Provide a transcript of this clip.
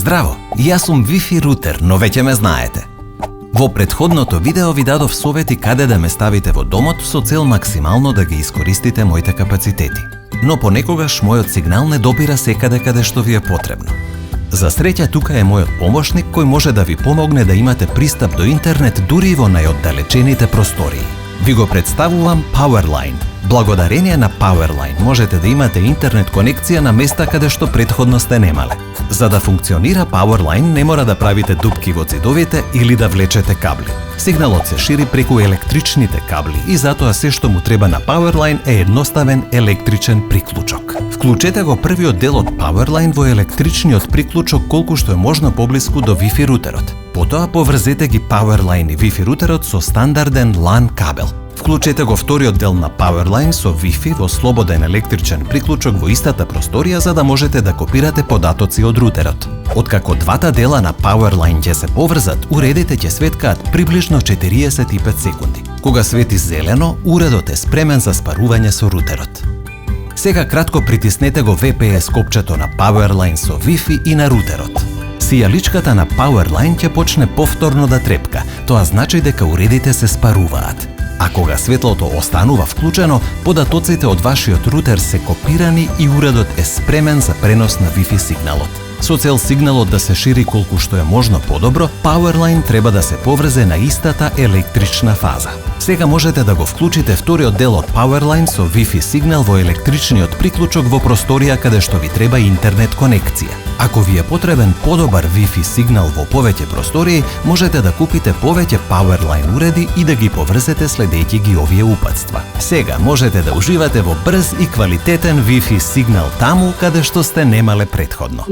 Здраво, јас сум Wi-Fi рутер, но веќе ме знаете. Во претходното видео ви дадов совети каде да ме ставите во домот со цел максимално да ги искористите моите капацитети. Но понекогаш мојот сигнал не допира секаде каде што ви е потребно. За среќа тука е мојот помошник кој може да ви помогне да имате пристап до интернет дури во најоддалечените простории. Ви го представувам Powerline. Благодарение на Powerline можете да имате интернет конекција на места каде што претходно сте немале. За да функционира Powerline не мора да правите дупки во цидовите или да влечете кабли. Сигналот се шири преку електричните кабли и затоа се што му треба на Powerline е едноставен електричен приклучок. Вклучете го првиот дел од Powerline во електричниот приклучок колку што е можно поблиску до Wi-Fi рутерот. Потоа поврзете ги Powerline и Wi-Fi рутерот со стандарден LAN кабел. Вклучете го вториот дел на Powerline со Wi-Fi во слободен електричен приклучок во истата просторија за да можете да копирате податоци од рутерот. Откако двата дела на Powerline ќе се поврзат, уредите ќе светкаат приближно 45 секунди. Кога свети зелено, уредот е спремен за спарување со рутерот. Сега кратко притиснете го VPS копчето на Powerline со Wi-Fi и на рутерот. Сијаличката на Powerline ќе почне повторно да трепка, тоа значи дека уредите се спаруваат. А кога светлото останува вклучено, податоците од вашиот рутер се копирани и уредот е спремен за пренос на Wi-Fi сигналот. Со цел сигналот да се шири колку што е можно подобро, Powerline треба да се поврзе на истата електрична фаза. Сега можете да го вклучите вториот дел од Powerline со Wi-Fi сигнал во електричниот приклучок во просторија каде што ви треба интернет конекција. Ако ви е потребен подобар Wi-Fi сигнал во повеќе простории, можете да купите повеќе Powerline уреди и да ги поврзете следејќи ги овие упатства. Сега можете да уживате во брз и квалитетен Wi-Fi сигнал таму каде што сте немале претходно.